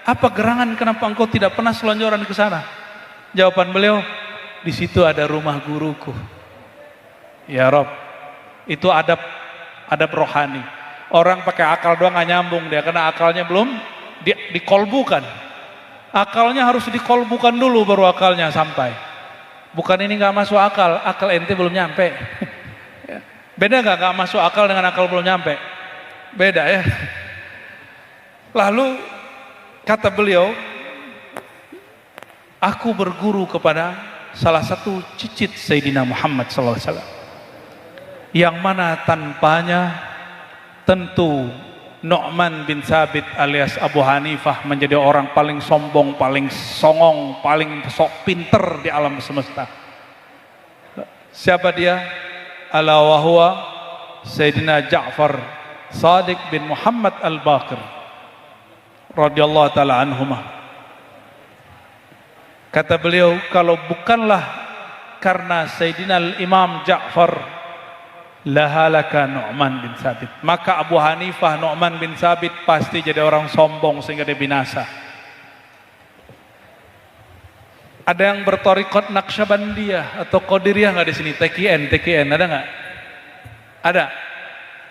apa gerangan kenapa engkau tidak pernah selonjoran ke sana? Jawaban beliau, di situ ada rumah guruku. Ya Rob, itu adab rohani. Orang pakai akal doang nggak nyambung dia, karena akalnya belum dikolbukan. Akalnya harus dikolbukan dulu baru akalnya sampai. Bukan ini nggak masuk akal, akal ente belum nyampe. Beda nggak masuk akal dengan akal belum nyampe? Beda ya. Lalu kata beliau, aku berguru kepada salah satu cicit Sayyidina Muhammad SAW, yang mana tanpanya tentu Nu'man bin Sabit alias Abu Hanifah menjadi orang paling sombong, paling songong, paling sok pinter di alam semesta. Siapa dia? Ala wa huwa Sayyidina Ja'far Sadiq bin Muhammad Al-Baqir radhiyallahu taala anhumah. Kata beliau, kalau bukanlah karena Sayyidina Imam Ja'far lahalaka Nu'man bin Sabit, maka Abu Hanifah Nu'man bin Sabit pasti jadi orang sombong sehingga dia binasa. Ada yang bertorikot Naqsyabandiyah atau Qadiriyah nggak di sini? TKN ada nggak? Ada.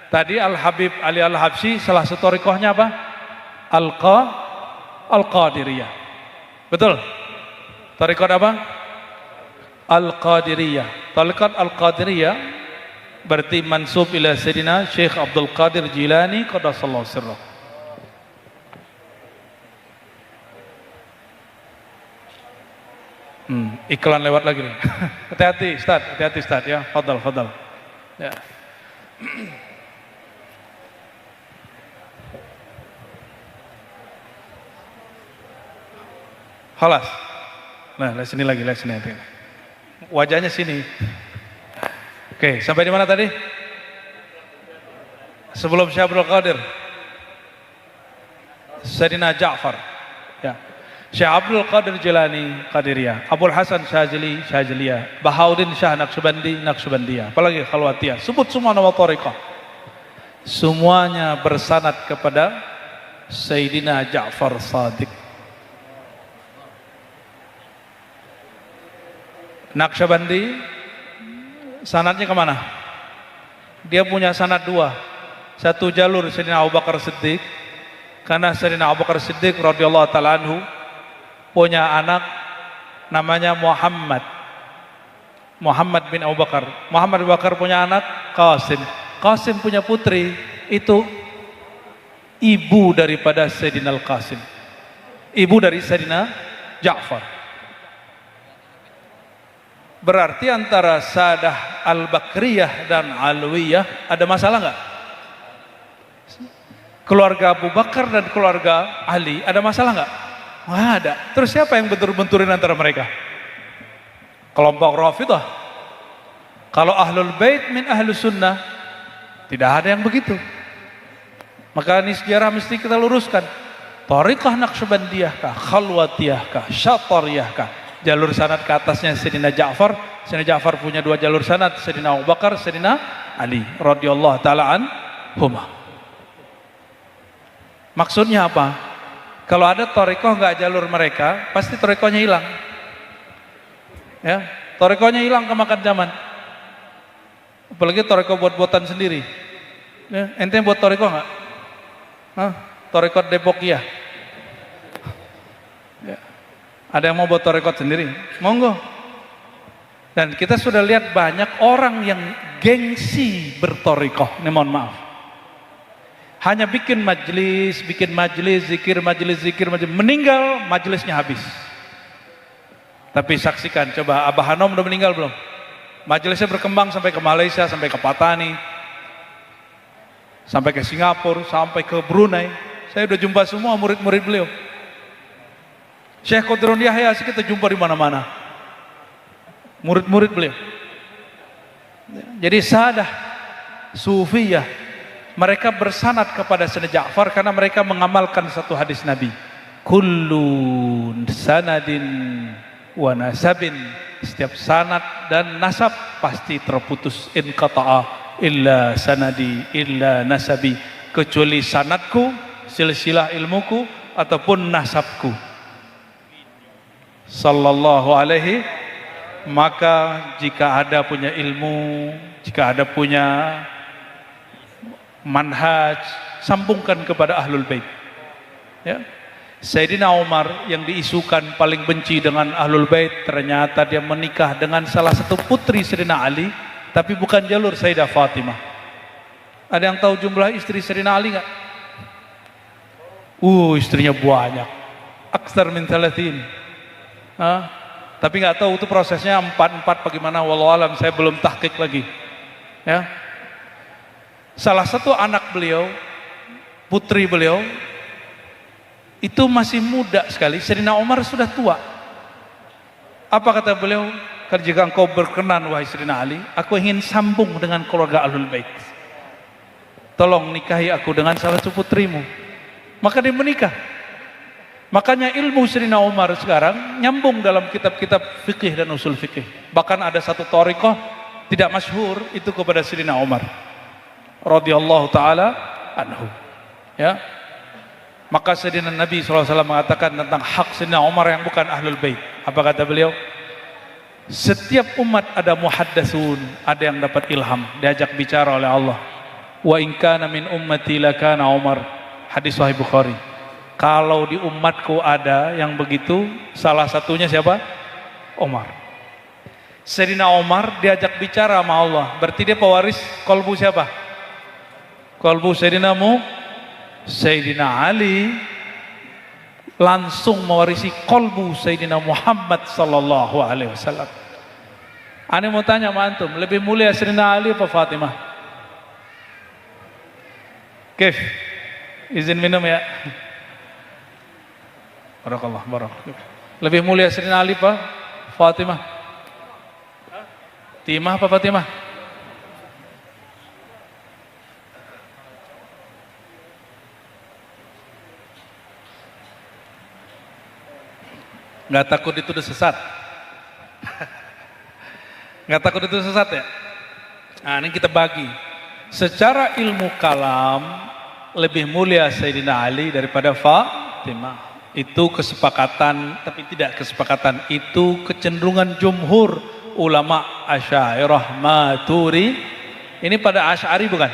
Tadi Al Habib Ali Al Habsyi salah satu torikohnya apa? Al-Qadiriyah. Betul? Torikot apa? Al-Qadiriyah. Torikot Al-Qadiriyah berarti mansub ila Sayyidina Syekh Abdul Qadir Jilani qaddasallahu sirrah. Iklan lewat lagi nih. Hati-hati Ustaz ya. Fadal. Ya. Halas. Nah, lihat sini lagi. Wajahnya sini. Oke, sampai di mana tadi? Sebelum Syekh Abdul Qadir. Sayyidina Ja'far. Ya. Syekh Abdul Qadir Jilani Qadiriyah, Abdul Hasan Syazili Syaziliyah, Bahauddin Syah Naqsyabandi Naqsyabandiyah, apalagi Khalwatiyah. Sebut semua nama thariqah. Semuanya bersanad kepada Sayyidina Ja'far Shadiq. Naqsyabandi sanadnya kemana? Dia punya sanad dua. Satu jalur Sayyidina Abu Bakar Siddiq, karena Sayyidina Abu Bakar Siddiq radhiyallahu ta'ala anhu punya anak namanya Muhammad. Muhammad bin Abu Bakar. Muhammad bin Abu Bakar punya anak Qasim. Qasim punya putri, itu ibu daripada Sayyidina Al-Qasim. Ibu dari Sayyidina Ja'far. Berarti antara Sadah Al-Bakriyah dan Alwiyah ada masalah enggak? Keluarga Abu Bakar dan keluarga Ali ada masalah enggak? Nggak ada. Terus siapa yang bentur-benturin antara mereka? Kelompok Rafidhah. Kalau Ahlul Bait min Ahlus Sunnah, tidak ada yang begitu. Maka ini sejarah mesti kita luruskan. Thariqah Naqsyabandiyah kah, Khalwatiyah kah, Syatariyah kah? Jalur sanad ke atasnya Sayyidina Ja'far. Sayyidina Ja'far punya dua jalur sanad, Sayyidina Abu Bakar, Sayyidina Ali radhiyallahu ta'ala anhuma. Maksudnya apa? Kalau ada thariqah nggak jalur mereka, pasti thariqahnya hilang. Ya, thariqahnya hilang kemakan zaman. Apalagi thariqah buat-buatan sendiri. Ya, ente buat thariqah nggak? Thariqah Depokiyah. Ya. Ada yang mau buat thariqah sendiri? Monggo. Dan kita sudah lihat banyak orang yang gengsi berthariqah. Ini mohon maaf. Hanya bikin majelis, zikir, meninggal majelisnya habis. Tapi saksikan, coba Abah Hanom udah meninggal belum? Majelisnya berkembang sampai ke Malaysia, sampai ke Patani, sampai ke Singapura, sampai ke Brunei. Saya udah jumpa semua murid-murid beliau. Syekh Qadirun Yahya kita jumpa di mana-mana. Murid-murid beliau. Jadi Sadah Sufiyah, mereka bersanad kepada Sayyidina Ja'far karena mereka mengamalkan satu hadis Nabi. Kullu sanadin wa nasabin. Setiap sanad dan nasab pasti terputus. In qata'a illa sanadi illa nasabi. Kecuali sanadku, silsilah ilmuku ataupun nasabku. Sallallahu alaihi. Maka jika ada punya ilmu, jika ada punya manhaj, sambungkan kepada Ahlul Bait. Ya. Sayyidina Umar yang diisukan paling benci dengan Ahlul Bait, ternyata dia menikah dengan salah satu putri Sayyidina Ali, tapi bukan jalur Sayyidah Fatimah. Ada yang tahu jumlah istri Sayyidina Ali enggak? Istrinya banyak. Aksar min 30. Tapi enggak tahu itu prosesnya 4-4 bagaimana, wallahu alam, saya belum tahqiq lagi. Ya. Salah satu anak beliau, putri beliau, itu masih muda sekali. Sayyidina Umar sudah tua. Apa kata beliau? Kalau jika engkau berkenan wahai Sayyidina Ali, aku ingin sambung dengan keluarga Ahlul Bait. Tolong nikahi aku dengan salah satu putrimu. Maka dia menikah. Makanya ilmu Sayyidina Umar sekarang nyambung dalam kitab-kitab fikih dan usul fikih. Bahkan ada satu thariqah tidak masyhur itu kepada Sayyidina Umar radhiyallahu taala anhu. Ya. Maka Sayyidina Nabi SAW mengatakan tentang hak Sayyidina Umar yang bukan Ahlul Bait. Apa kata beliau? Setiap umat ada muhaddatsun, ada yang dapat ilham, diajak bicara oleh Allah. Wa in kana min ummati lakana Umar. Hadis Sahih Bukhari. Kalau di umatku ada yang begitu, salah satunya siapa? Umar. Sayyidina Umar diajak bicara sama Allah. Berarti dia pewaris kolbu siapa? Kalbu Sayyidina Ali langsung mewarisi kalbu Sayyidina Muhammad sallallahu alaihi wasallam. Ana mau tanya sama antum, lebih mulia Sayyidina Ali apa Fatimah? Kif? Izin minum ya. Barakallah, lebih mulia Sayyidina Ali apa Fatimah? Timah apa Fatimah? Nggak takut dituduh sesat? Nggak takut itu sesat ya? Nah, ini kita bagi. Secara ilmu kalam lebih mulia Sayyidina Ali daripada Fatimah. Itu kesepakatan, tapi tidak kesepakatan. Itu kecenderungan jumhur ulama Asy'ariyah Maturi. Ini pada Asy'ari bukan?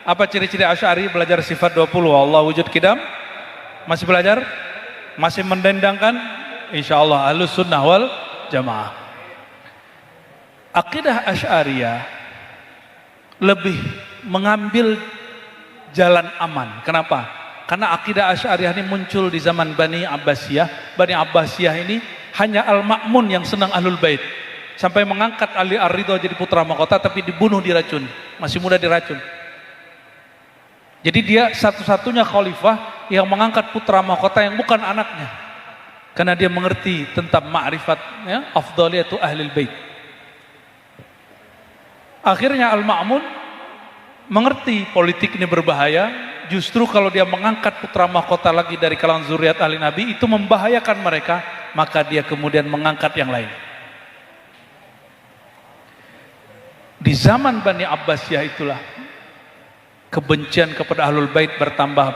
Apa ciri-ciri Asy'ari? Belajar sifat 20 Allah wujud qidam? Masih belajar? Masih mendendangkan? Insyaallah Ahlus Sunnah wal Jamaah. Akidah Asy'ariyah lebih mengambil jalan aman. Kenapa? Karena akidah Asy'ariyah ini muncul di zaman Bani Abbasiyah. Bani Abbasiyah ini hanya Al-Ma'mun yang senang Ahlul Bait. Sampai mengangkat Ali Ar-Ridha jadi putra mahkota, tapi dibunuh, diracun. Masih muda diracun. Jadi dia satu-satunya khalifah yang mengangkat putra mahkota yang bukan anaknya. Karena dia mengerti tentang ma'rifat, ya, afdaliyatu Ahlul Bait. Akhirnya Al-Ma'mun mengerti politik ini berbahaya. Justru kalau dia mengangkat putra mahkota lagi dari kalangan zuriat ahli Nabi, itu membahayakan mereka. Maka dia kemudian mengangkat yang lain. Di zaman Bani Abbasiyah itulah kebencian kepada Ahlul Bait bertambah.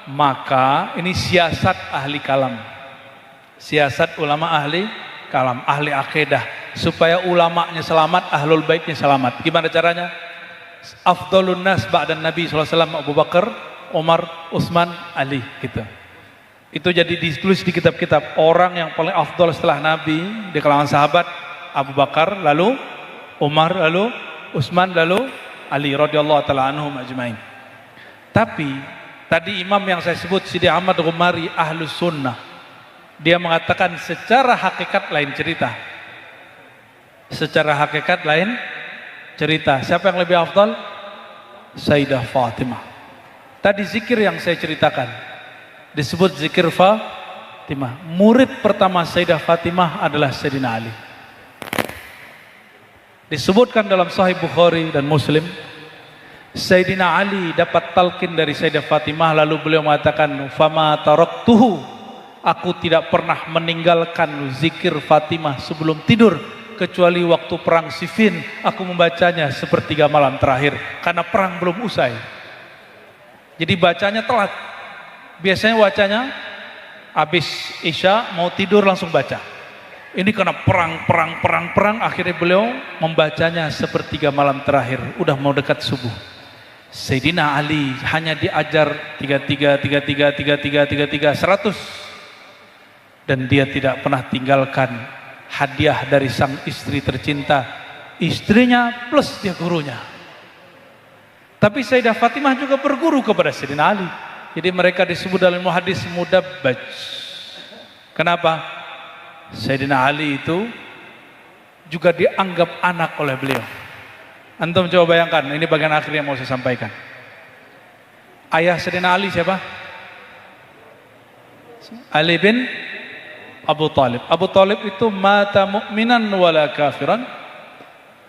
Maka ini siasat ahli kalam. Siasat ulama ahli kalam, ahli akidah. Supaya ulamanya selamat, Ahlul Baitnya selamat. Gimana caranya? Afdalun nas ba'dan Nabi SAW Abu Bakar, Umar, Utsman, Ali gitu. Itu jadi ditulis di kitab-kitab. Orang yang paling afdal setelah Nabi di kalangan sahabat Abu Bakar, lalu Umar, lalu Utsman, lalu Ali radhiyallahu taala anhum ajmain. Tapi tadi imam yang saya sebut Sidi Ahmad Ghumari Ahlus Sunnah, dia mengatakan secara hakikat lain cerita. Secara hakikat lain cerita. Siapa yang lebih afdal? Sayyidah Fatimah. Tadi zikir yang saya ceritakan disebut zikir Fatimah. Murid pertama Sayyidah Fatimah adalah Sayyidina Ali. Disebutkan dalam Sahih Bukhari dan Muslim, Sayyidina Ali dapat talqin dari Sayyidah Fatimah, lalu beliau mengatakan, "Fama taraktuhu." Aku tidak pernah meninggalkan zikir Fatimah sebelum tidur, kecuali waktu perang Siffin aku membacanya sepertiga malam terakhir, karena perang belum usai. Jadi bacanya telat. Biasanya bacanya habis Isya mau tidur langsung baca. Ini karena perang, akhirnya beliau membacanya sepertiga malam terakhir, udah mau dekat subuh. Sayyidina Ali hanya diajar 33 100, dan dia tidak pernah tinggalkan hadiah dari sang istri tercinta, istrinya plus dia gurunya. Tapi Sayyidah Fatimah juga berguru kepada Sayyidina Ali. Jadi mereka disebut dalam hadis mudabbaj. Kenapa? Sayyidina Ali itu juga dianggap anak oleh beliau. Antum coba bayangkan, ini bagian akhir yang mau saya sampaikan. Ayah Sayyidina Ali siapa? Ali bin Abu Talib. Abu Talib itu mata mu'minan wala kafiran.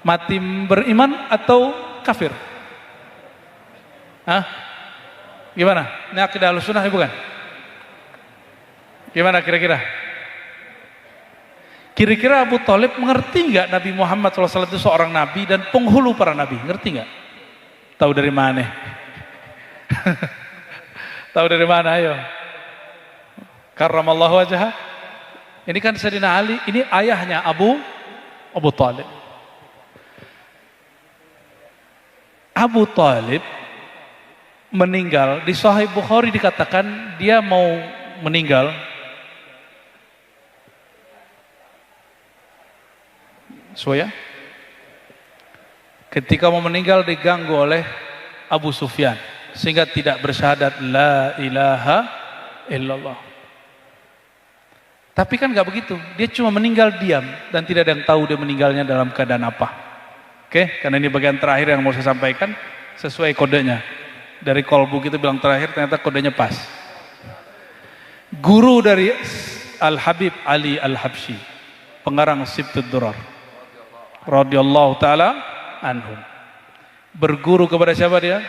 Mati beriman atau kafir? Hah? Gimana? Ini akidah Ahlussunnah bukan? Gimana kira-kira? Kira-kira Abu Talib mengerti nggak Nabi Muhammad SAW itu seorang nabi dan penghulu para nabi? Ngerti nggak? Tahu dari mana? Tahu dari mana? Ayo. Karramallahu wajhah. Ini kan Sayyidina Ali, ini ayahnya Abu Talib. Abu Talib meninggal, di Sahih Bukhari dikatakan dia mau meninggal. Ya? Ketika mau meninggal diganggu oleh Abu Sufyan sehingga tidak bersyahadat la ilaha illallah. Tapi kan nggak begitu, dia cuma meninggal diam dan tidak ada yang tahu dia meninggalnya dalam keadaan apa. Oke, karena ini bagian terakhir yang mau saya sampaikan sesuai kodenya. Dari kolbu kita bilang terakhir, ternyata kodenya pas. Guru dari Al-Habib Ali Al-Habsyi, pengarang Sibtud Durar radhiyallahu taala anhum, berguru kepada siapa dia?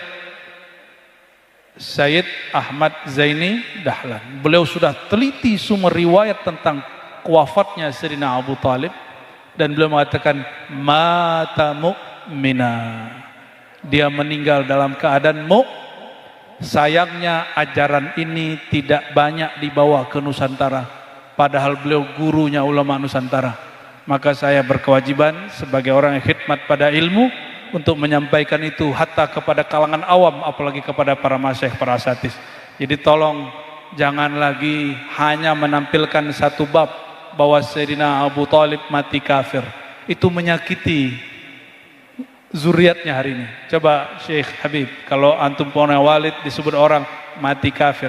Sayyid Ahmad Zaini Dahlan. Beliau sudah teliti sumber riwayat tentang wafatnya Sayyidina Abu Talib, dan beliau mengatakan mata mu'mina, dia meninggal dalam keadaan Sayangnya ajaran ini tidak banyak dibawa ke Nusantara, padahal beliau gurunya ulama Nusantara. Maka saya berkewajiban sebagai orang yang khidmat pada ilmu untuk menyampaikan itu hatta kepada kalangan awam, apalagi kepada para masyayikh, para asatidz. Jadi tolong jangan lagi hanya menampilkan satu bab bahwa Sayyidina Abu Talib mati kafir. Itu menyakiti zuriatnya hari ini. Coba Syekh Habib, kalau antum punya walid disebut orang mati kafir,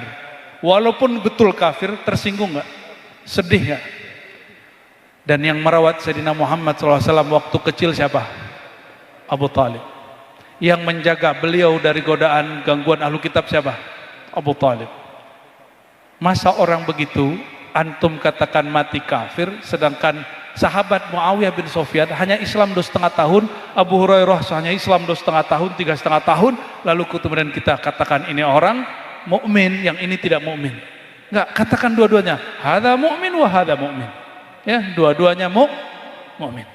walaupun betul kafir, tersinggung nggak? Sedih nggak? Dan yang merawat Sayyidina Muhammad SAW waktu kecil siapa? Abu Talib. Yang menjaga beliau dari godaan gangguan ahlu kitab siapa? Abu Talib. Masa orang begitu antum katakan mati kafir, sedangkan sahabat Muawiyah bin Sufyan hanya Islam 2,5 tahun, Abu Hurairah hanya Islam 2,5 tahun, 3,5 tahun, lalu kemudian kita katakan ini orang mukmin, yang ini tidak mukmin. Enggak, katakan dua-duanya, hadza mu'min wa hadza mu'min. Ya, dua-duanya mukmin.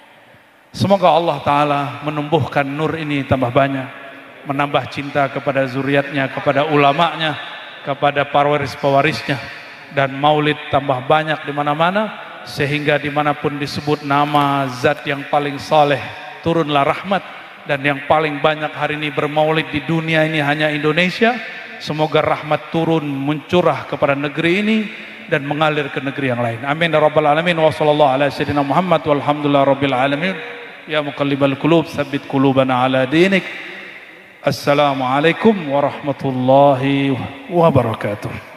Semoga Allah Ta'ala menumbuhkan nur ini tambah banyak, menambah cinta kepada zuriatnya, kepada ulamanya, kepada pewaris-pewarisnya, dan maulid tambah banyak di mana-mana, sehingga dimanapun disebut nama zat yang paling saleh, turunlah rahmat. Dan yang paling banyak hari ini bermaulid di dunia ini hanya Indonesia. Semoga rahmat turun mencurah kepada negeri ini dan mengalir ke negeri yang lain. Amin ya rabbal alamin. Wa sallallahu ala sayyidina Muhammad walhamdulillah rabbil alamin. Ya muqallibal qulub tsabbit qulubana ala dinik. Assalamualaikum warahmatullahi wabarakatuh.